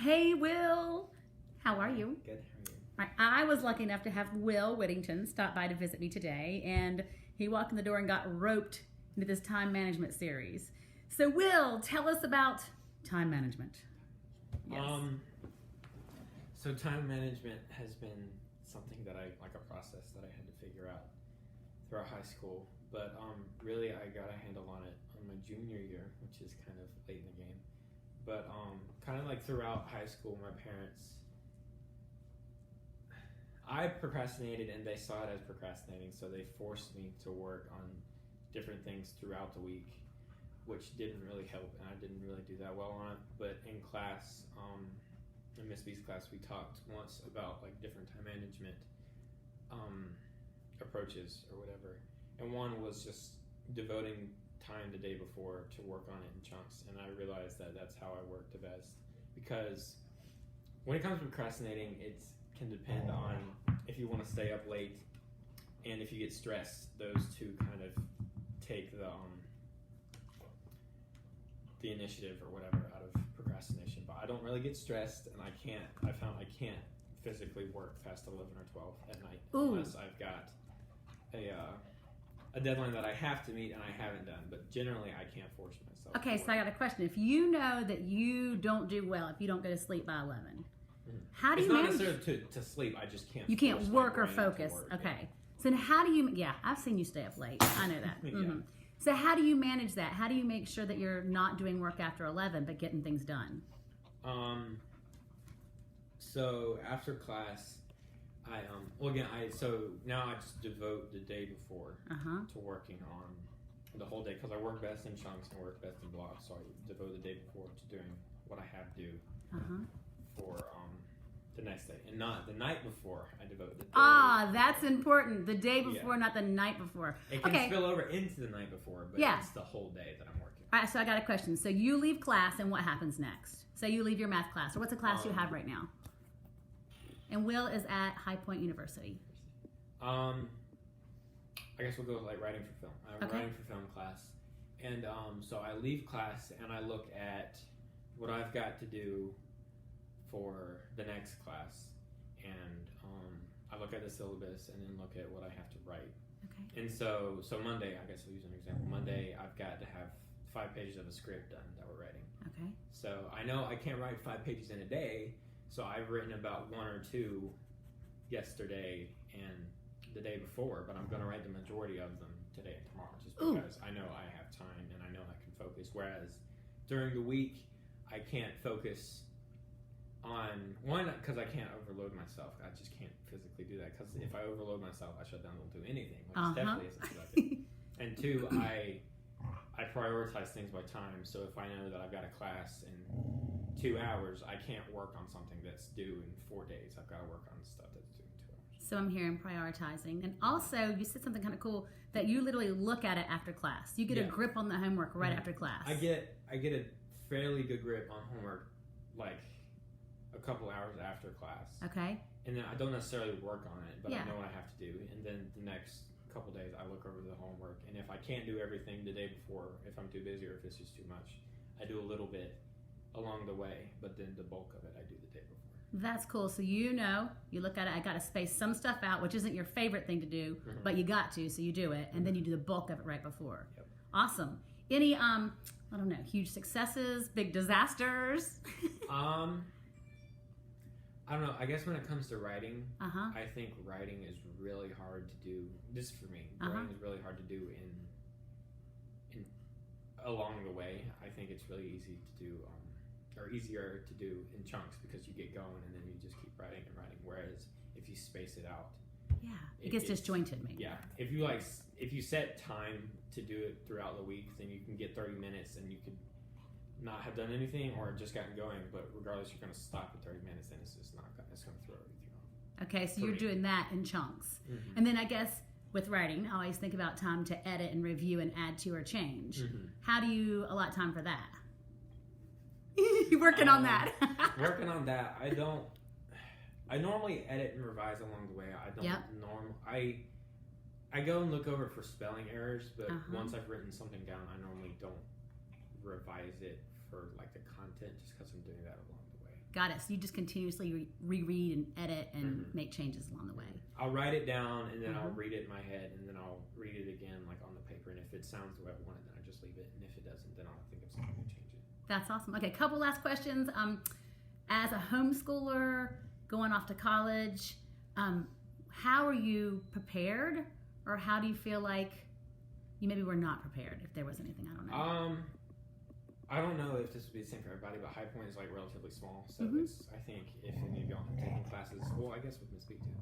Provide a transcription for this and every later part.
Hey, Will. How are you? Good. How are you? I was lucky enough to have Will Whittington stop by to visit me today, and he walked in the door and got roped into this time management series. So, Will, tell us about time management. Yes. So time management has been something that I like a process that I had to figure out throughout high school, but really I got a handle on it on my junior year, which is kind of late in the game. But kind of like throughout high school, my parents, I procrastinated and they saw it as procrastinating, so they forced me to work on different things throughout the week, which didn't really help, and I didn't really do that well on it. But in class, in Miss B's class, we talked once about like different time management approaches or whatever, and one was just devoting time the day before to work on it in chunks. And I realized that that's how I work the best, because when it comes to procrastinating, it can depend on if you want to stay up late and if you get stressed. Those two kind of take the initiative or whatever out of procrastination. But I don't really get stressed, and I found I can't physically work past 11 or 12 at night unless I've got a deadline that I have to meet and I haven't done. But generally I can't force myself. Okay, so I got a question. If you know that you don't do well if you don't go to sleep by 11, how do it's you not manage? necessarily to sleep. I just can't. You can't force my work or brain to focus. work. Okay. So then how do you? Yeah, I've seen you stay up late. I know that. Yeah. So how do you manage that? How do you make sure that you're not doing work after 11 but getting things done? So after class, so now I just devote the day before to working on the whole day, because I work best in chunks and work best in blocks. So I devote the day before to doing what I have to do for the next day, and not the night before. I devote the day. That's important. The day before, not the night before. It can spill over into the night before, but it's the whole day that I'm working. All right, so I got a question. So you leave class, and what happens next? Say you leave your math class, or what's a class you have right now? And Will is at High Point University. I guess we'll go with like writing for film. I'm writing for film class, and so I leave class and I look at what I've got to do for the next class, and I look at the syllabus and then look at what I have to write. Okay. And so Monday, I guess I'll use an example. Monday, I've got to have 5 pages of a script done that we're writing. Okay. So I know I can't write 5 pages in a day, so I've written about 1 or 2 yesterday and the day before, but I'm going to write the majority of them today and tomorrow, just because I know I have time and I know I can focus. Whereas during the week, I can't focus on one, because I can't overload myself. I just can't physically do that, because if I overload myself, I shut down, don't do anything, which definitely isn't productive. And 2, I prioritize things by time. So if I know that I've got a class in 2 hours, I can't work on something that's due in 4 days. I've got to work on stuff that's due in 2 hours. So I'm hearing prioritizing. And also, you said something kind of cool, that you literally look at it after class. You get a grip on the homework right after class. I get a fairly good grip on homework like a couple hours after class. Okay. And then I don't necessarily work on it, but I know what I have to do. And then the next couple days I look over the homework, and if I can't do everything the day before, if I'm too busy or if it's just too much, I do a little bit along the way, but then the bulk of it I do the day before. That's cool. So you look at it, I got to space some stuff out, which isn't your favorite thing to do, but you got to, so you do it, and then you do the bulk of it right before. Yep. Awesome. Any I don't know, huge successes, big disasters? I don't know. I guess when it comes to writing, Uh-huh. I think writing is really hard to do. This for me. Writing is really hard to do in along the way. I think it's really easy to do, or easier to do in chunks, because you get going and then you just keep writing and writing. Whereas if you space it out, Yeah, it gets disjointed maybe. Yeah, if you set time to do it throughout the week, then you can get 30 minutes and you could not have done anything or just gotten going. But regardless, you're going to stop at 30 minutes, and it's just not going. It's going to throw everything off. Okay, so you're doing that in chunks, and then I guess with writing, I always think about time to edit and review and add to or change. How do you allot time for that? You're working on that. Working on that. I normally edit and revise along the way. I go and look over for spelling errors, but once I've written something down, I normally don't revise it for like the content, just because I'm doing that along the way. Got it. So you just continuously reread and edit and make changes along the way. I'll write it down and then I'll read it in my head and then I'll read it again like on the paper. And if it sounds the way I want it, then I just leave it. And if it doesn't, then I'll think of something to change it. That's awesome. Okay, couple last questions. As a homeschooler going off to college, how are you prepared, or how do you feel like you maybe were not prepared? If there was anything, I don't know. I don't know if this would be the same for everybody, but High Point is like relatively small, so it's. I think if any of y'all have taken classes, well, I guess with Miss B too,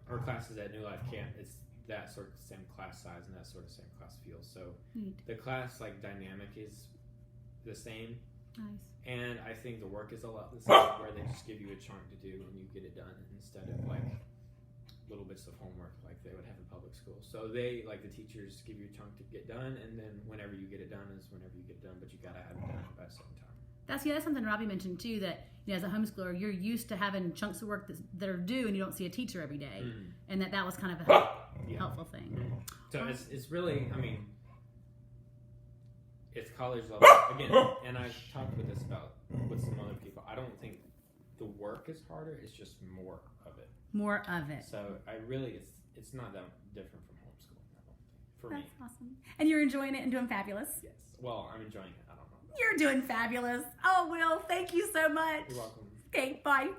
or classes at New Life Camp, it's that sort of same class size and that sort of same class feel. So the class like dynamic is the same. Nice. And I think the work is a lot the same, where they just give you a chunk to do and you get it done instead of like little bits of homework like they would have in public school. So they, like the teachers, give you a chunk to get done, and then whenever you get it done is whenever you get it done, but you gotta have it done by a certain time. That's something Robbie mentioned too, that as a homeschooler, you're used to having chunks of work that are due, and you don't see a teacher every day, and that was kind of a helpful thing. So it's really, I mean, it's college level again, and I've talked with this about with some other people. I don't think the work is harder; it's just more of it. More of it. So I really, it's not that different from homeschool. I don't think, for me. That's awesome. And you're enjoying it and doing fabulous. Yes. Well, I'm enjoying it. I don't know. You're doing fabulous. Oh, Will, thank you so much. You're welcome. Okay, bye.